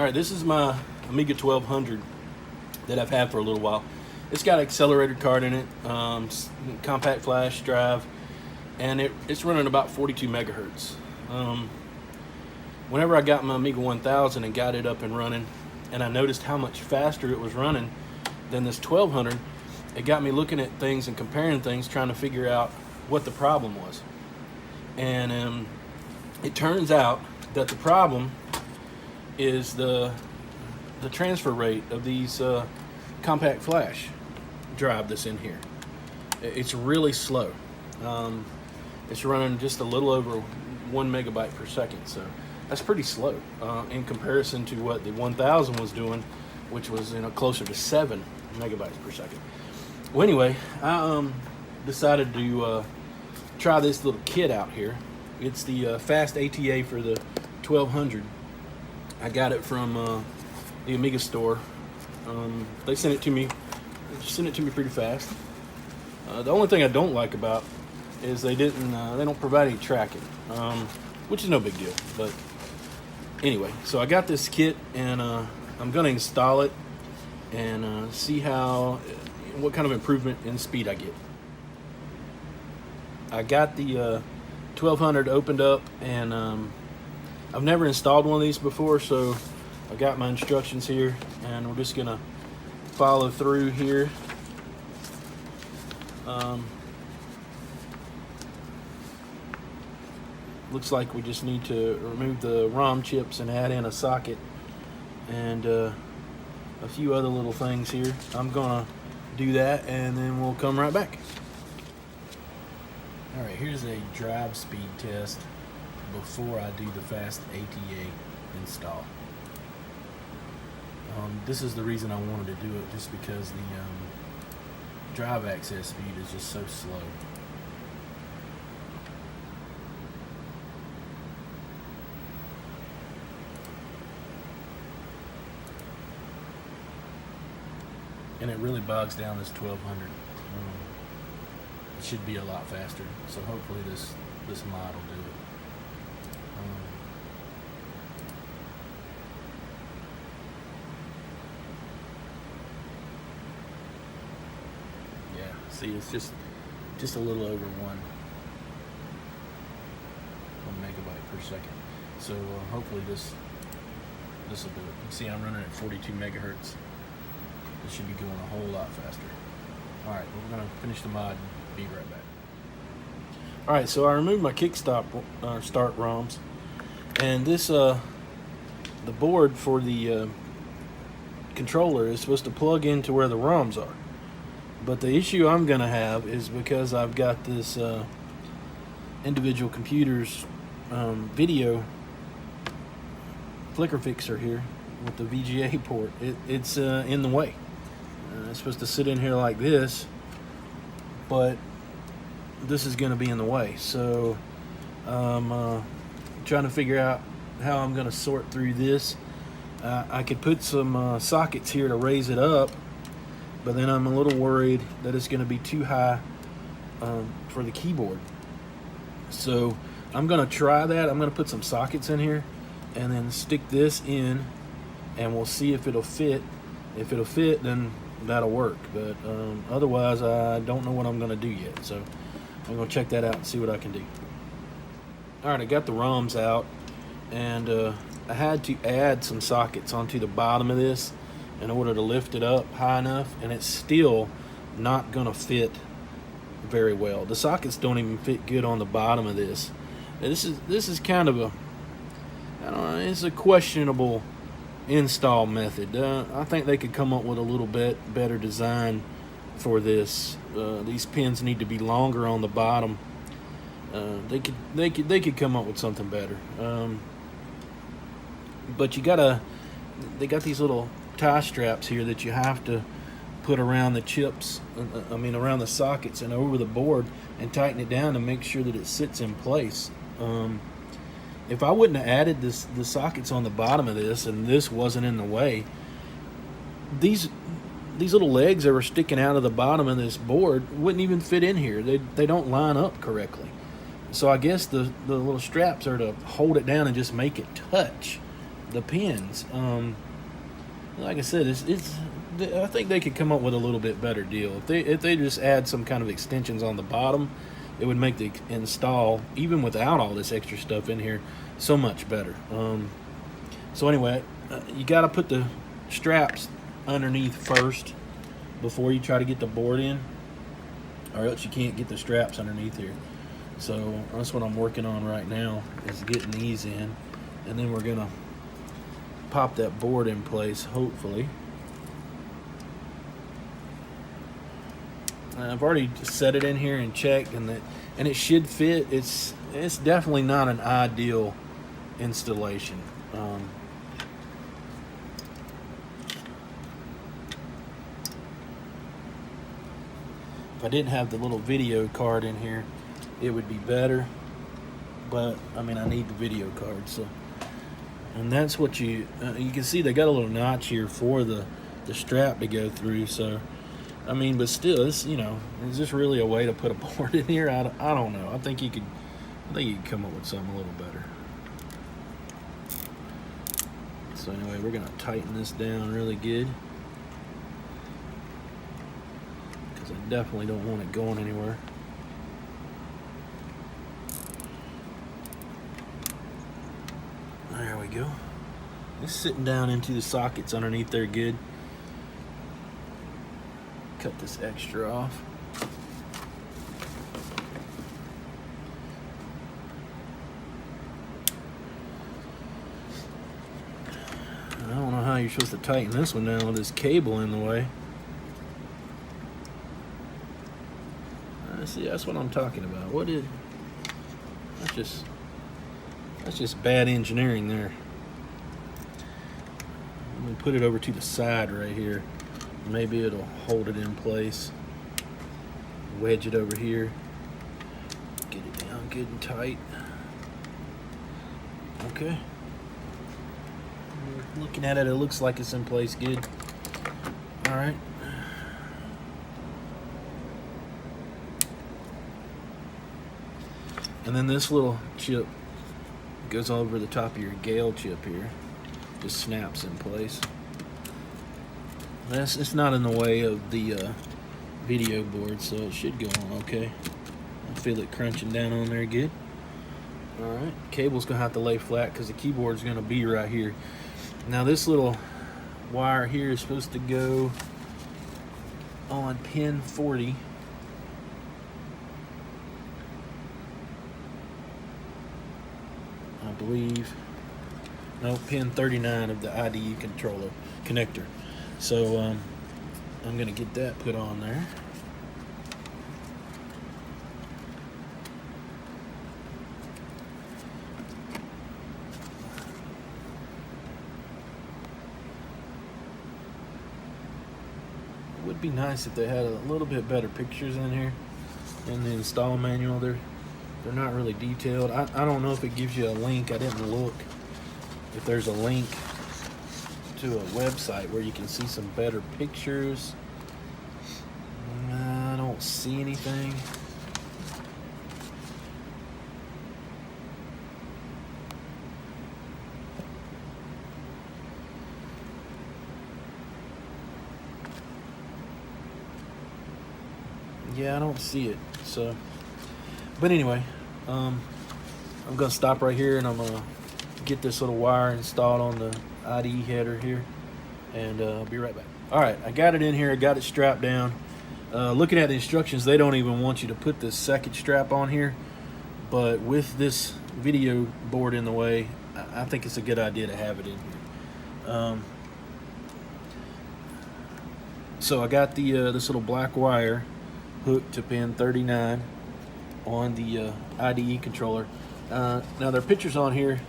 Alright, this is my Amiga 1200 that I've had for a little while. It's got an accelerator card in it, compact flash drive, and it's running about 42 megahertz. Whenever I got my Amiga 1000 and got it up and running, and I noticed how much faster it was running than this 1200, it got me looking at things and comparing things, trying to figure out what the problem was. And it turns out that the problem is the transfer rate of these compact flash drive that's in here. It's really slow. It's running just a little over 1 megabyte per second, so that's pretty slow in comparison to what the 1000 was doing, which was closer to 7 megabytes per second. Well, anyway, I decided to try this little kit out here. It's the fast ATA for the 1200. I got it from the Amiga store. They sent it to me. Pretty fast. The only thing I don't like about is they don't provide any tracking, which is no big deal. But anyway, so I got this kit, and I'm going to install it and see what kind of improvement in speed I get. I got the 1200 opened up, and I've never installed one of these before, so I got my instructions here, and we're just gonna follow through here. Looks like we just need to remove the ROM chips and add in a socket and a few other little things here. I'm gonna do that, and then we'll come right back. All right, here's a drive speed test before I do the fast ATA install. This is the reason I wanted to do it, just because the drive access speed is just so slow. And it really bogs down this 1200. It should be a lot faster, so hopefully this mod will do it. Yeah, see, it's just a little over 1 megabyte per second. So hopefully this will do it. You see, I'm running at 42 megahertz. It should be going a whole lot faster. All right, we're gonna finish the mod and be right back. All right, so I removed my start ROMs, and this the board for the controller is supposed to plug into where the ROMs are. But the issue I'm gonna have is because I've got this individual computer's video flicker fixer here with the VGA port. It's in the way. It's supposed to sit in here like this, but this is going to be in the way. So I'm trying to figure out how I'm going to sort through this. I could put some sockets here to raise it up, but then I'm a little worried that it's going to be too high for the keyboard. So I'm going to try that. I'm going to put some sockets in here and then stick this in, and we'll see if it'll fit. If it'll fit, then that'll work. But otherwise, I don't know what I'm going to do yet. So I'm going to check that out and see what I can do. All right, I got the ROMs out, and I had to add some sockets onto the bottom of this in order to lift it up high enough, and it's still not going to fit very well. The sockets don't even fit good on the bottom of this. This is kind of it's a questionable install method. I think they could come up with a little bit better design for this. These pins need to be longer on the bottom. They could come up with something better. But they got these little tie straps here that you have to put around the chips, around the sockets and over the board, and tighten it down to make sure that it sits in place. If I wouldn't have added the sockets on the bottom of this, and this wasn't in the way, these little legs that were sticking out of the bottom of this board wouldn't even fit in here. They don't line up correctly. So I guess the little straps are to hold it down and just make it touch. the pins. Like I said, I think they could come up with a little bit better deal. If they just add some kind of extensions on the bottom, it would make the install, even without all this extra stuff in here, so much better. So anyway, you got to put the straps underneath first before you try to get the board in, or else you can't get the straps underneath here. So that's what I'm working on right now, is getting these in, and then we're gonna pop that board in place, hopefully. I've already set it in here and checked, and it should fit. It's definitely not an ideal installation. If I didn't have the little video card in here, it would be better. But I mean, I need the video card, so. And that's what you can see. They got a little notch here for the strap to go through. So, I mean, but still, it's, you know, is this really a way to put a board in here? I don't know. I think you could come up with something a little better. So anyway, we're gonna tighten this down really good, because I definitely don't want it going anywhere. There we go. It's sitting down into the sockets underneath there good. Cut this extra off. I don't know how you're supposed to tighten this one down with this cable in the way. See, that's what I'm talking about. That's just bad engineering there. Let me put it over to the side right here. Maybe it'll hold it in place. Wedge it over here. Get it down good and tight. Okay. Looking at it, it looks like it's in place good. All right. And then this little chip goes over the top of your Gale chip here. Just snaps in place. It's not in the way of the video board, so it should go on okay. I feel it crunching down on there good. All right, cable's gonna have to lay flat because the keyboard's gonna be right here. Now this little wire here is supposed to go on pin 40. I believe. No, pin 39 of the IDE controller connector. So I'm gonna get that put on there. It would be nice if they had a little bit better pictures in here in the install manual. They're not really detailed. I don't know if it gives you a link. I didn't look if there's a link to a website where you can see some better pictures. I don't see anything. Yeah, I don't see it. So, but anyway, I'm gonna stop right here and I'm gonna get this little wire installed on the IDE header here, and I'll be right back. All right, I got it in here. I got it strapped down. Looking at the instructions, they don't even want you to put this second strap on here, but with this video board in the way, I think it's a good idea to have it in here. So I got the this little black wire hooked to pin 39 on the IDE controller. Now there are pictures on here.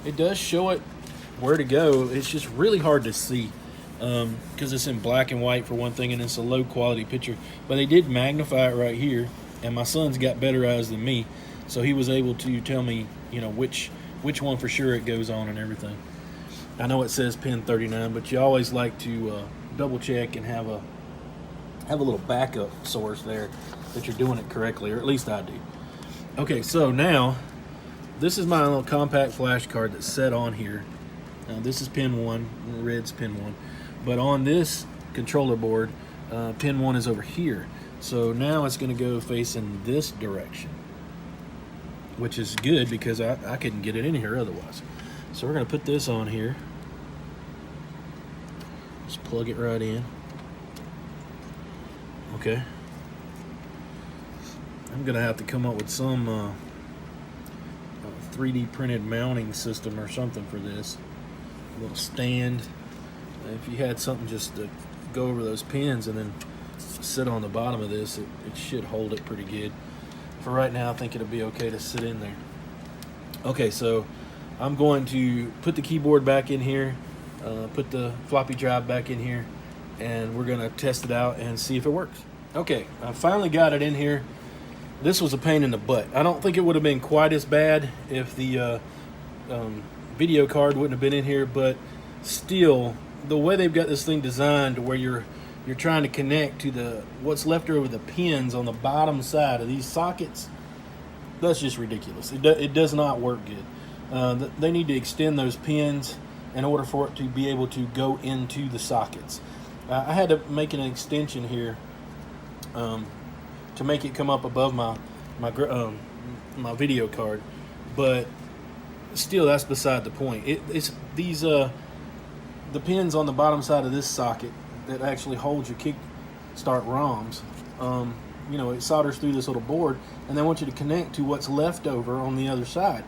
It does show it where to go. It's just really hard to see because it's in black and white for one thing, and it's a low quality picture. But they did magnify it right here, and my son's got better eyes than me, so he was able to tell me, you know, which one for sure it goes on and everything. I know it says pin 39, but you always like to double check and have a little backup source there that you're doing it correctly, or at least I do. Okay, so now this is my little compact flash card that's set on here, This is pin 1, red's pin 1. But on this controller board, pin 1 is over here. So now it's going to go facing this direction, which is good because I couldn't get it in here otherwise. So we're going to put this on here. Just plug it right in. Okay. I'm going to have to come up with some 3D printed mounting system or something for this. A little stand. If you had something just to go over those pins and then sit on the bottom of this, it should hold it pretty good. For right now, I think it'll be okay to sit in there. Okay, so I'm going to put the keyboard back in here, put the floppy drive back in here, and we're going to test it out and see if it works. Okay, I finally got it in here. This was a pain in the butt. I don't think it would have been quite as bad if the video card wouldn't have been in here, but still, the way they've got this thing designed to where you're trying to connect to what's left over the pins on the bottom side of these sockets, that's just ridiculous. It does not work good. They need to extend those pins in order for it to be able to go into the sockets. I had to make an extension here to make it come up above my video card, but still, that's beside the point. It's these the pins on the bottom side of this socket that actually holds your kickstart ROMs. It solders through this little board, and they want you to connect to what's left over on the other side.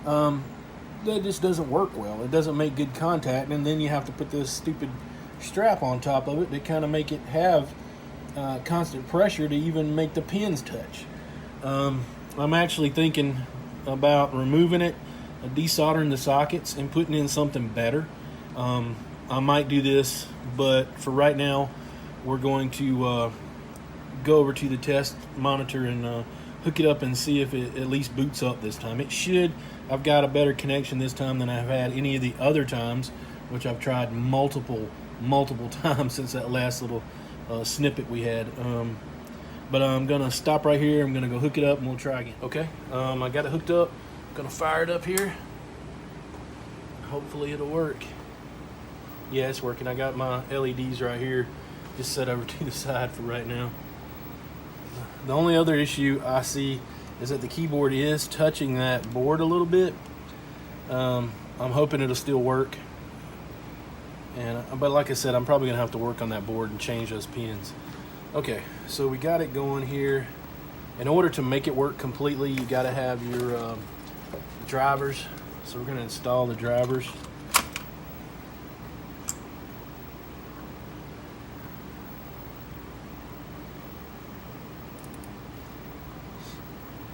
That just doesn't work well. It doesn't make good contact, and then you have to put this stupid strap on top of it to kind of make it have constant pressure to even make the pins touch. I'm actually thinking about removing it, desoldering the sockets, and putting in something better. I might do this, but for right now, we're going to go over to the test monitor and hook it up and see if it at least boots up this time. It should. I've got a better connection this time than I've had any of the other times, which I've tried multiple times since that last little snippet we had. But I'm going to stop right here. I'm going to go hook it up and we'll try again. Okay, I got it hooked up. I'm going to fire it up here. Hopefully it'll work. Yeah, it's working. I got my LEDs right here just set over to the side for right now. The only other issue I see is that the keyboard is touching that board a little bit. I'm hoping it'll still work. But like I said, I'm probably gonna have to work on that board and change those pins. Okay, so we got it going here. In order to make it work completely, you gotta have your drivers. So we're gonna install the drivers.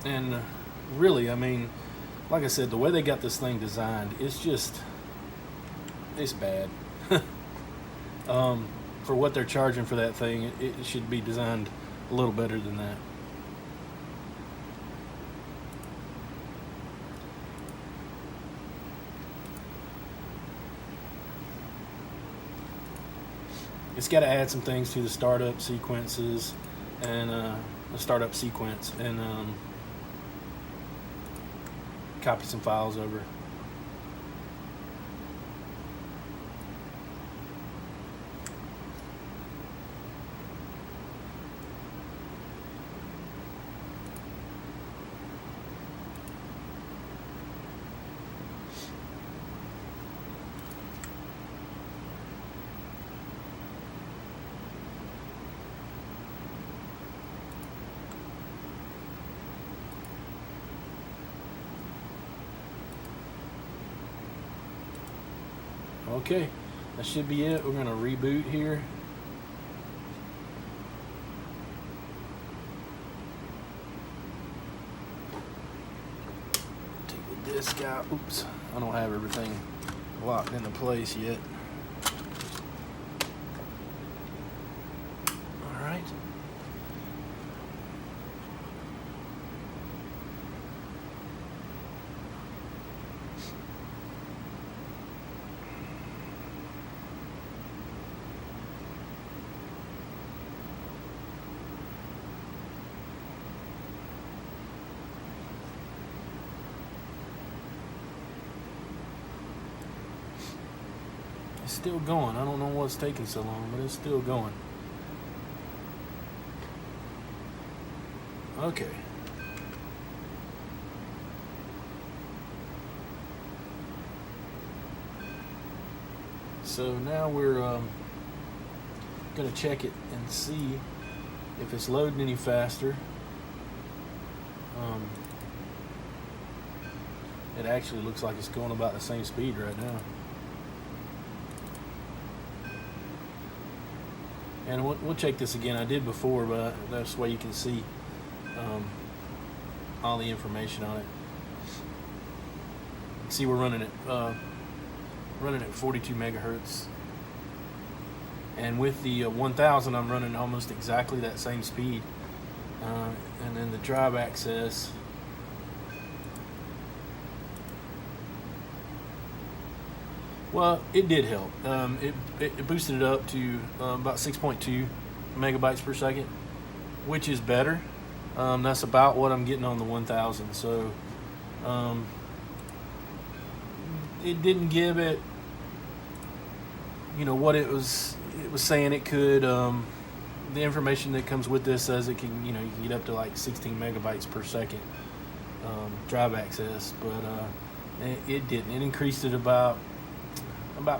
And really, I mean, like I said, the way they got this thing designed, it's bad. For what they're charging for that thing, it should be designed a little better than that. It's got to add some things to the startup sequences and the startup sequence and copy some files over. Okay, that should be it. We're going to reboot here. Take the disc out. Oops, I don't have everything locked into place yet. All right. still going. I don't know what's taking so long, but it's still going. Okay. So now we're going to check it and see if it's loading any faster. It actually looks like it's going about the same speed right now. And we'll check this again. I did before, but that's why you can see all the information on it. See, we're running at 42 megahertz, and with the 1000 I'm running almost exactly that same speed. And then the drive access, well, it did help. It boosted it up to about 6.2 megabytes per second, which is better. That's about what I'm getting on the 1000. So it didn't give it, what it was saying it could. The information that comes with this says it can, you can get up to like 16 megabytes per second drive access, but it didn't. It increased it about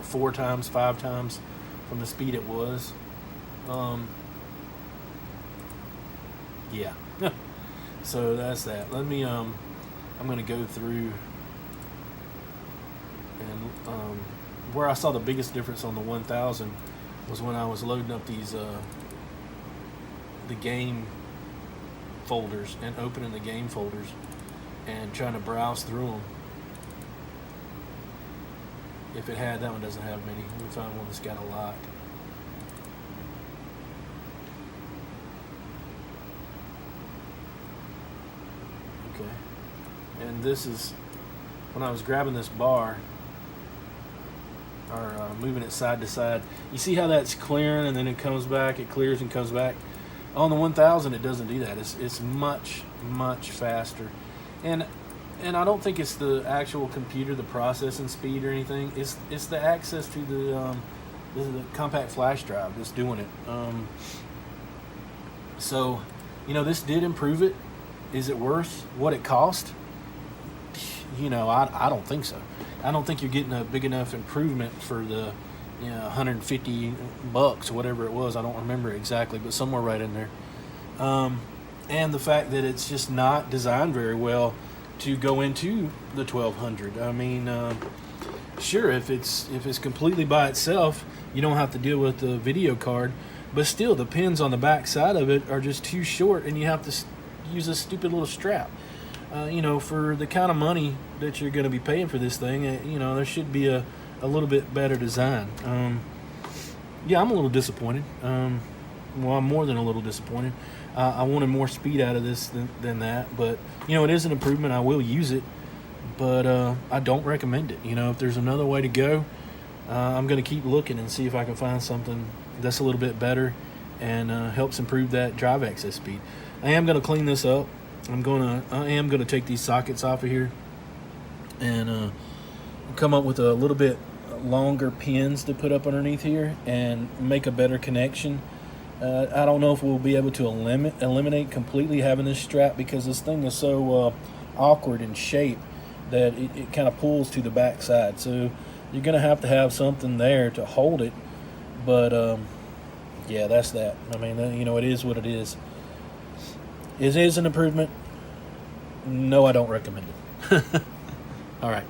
4 times, 5 times from the speed it was. Yeah. So that's that. Let me I'm going to go through and where I saw the biggest difference on the 1000 was when I was loading up these the game folders and opening the game folders and trying to browse through them. If it had, that one doesn't have many. We found one that's got a lot. Okay. And this is when I was grabbing this bar or moving it side to side. You see how that's clearing and then it comes back, it clears and comes back. On the 1000 it doesn't do that. It's much faster. And I don't think it's the actual computer, the processing speed or anything. It's the access to the compact flash drive that's doing it. So, this did improve it. Is it worth what it cost? I don't think so. I don't think you're getting a big enough improvement for the $150 or whatever it was. I don't remember exactly, but somewhere right in there. And the fact that it's just not designed very well to go into the 1200. I mean, sure, if it's completely by itself, you don't have to deal with the video card, but still the pins on the back side of it are just too short and you have to use a stupid little strap. For the kind of money that you're going to be paying for this thing, there should be a little bit better design. Yeah, I'm a little disappointed. I'm more than a little disappointed. I wanted more speed out of this than that, but it is an improvement. I will use it, but I don't recommend it. If there's another way to go, I'm going to keep looking and see if I can find something that's a little bit better and helps improve that drive access speed. I am going to clean this up. I am gonna take these sockets off of here and come up with a little bit longer pins to put up underneath here and make a better connection. I don't know if we'll be able to eliminate completely having this strap because this thing is so awkward in shape that it kind of pulls to the back side. So you're gonna have to have something there to hold it. But yeah, that's that. I mean, it is what it is. It is an improvement. No, I don't recommend it. All right.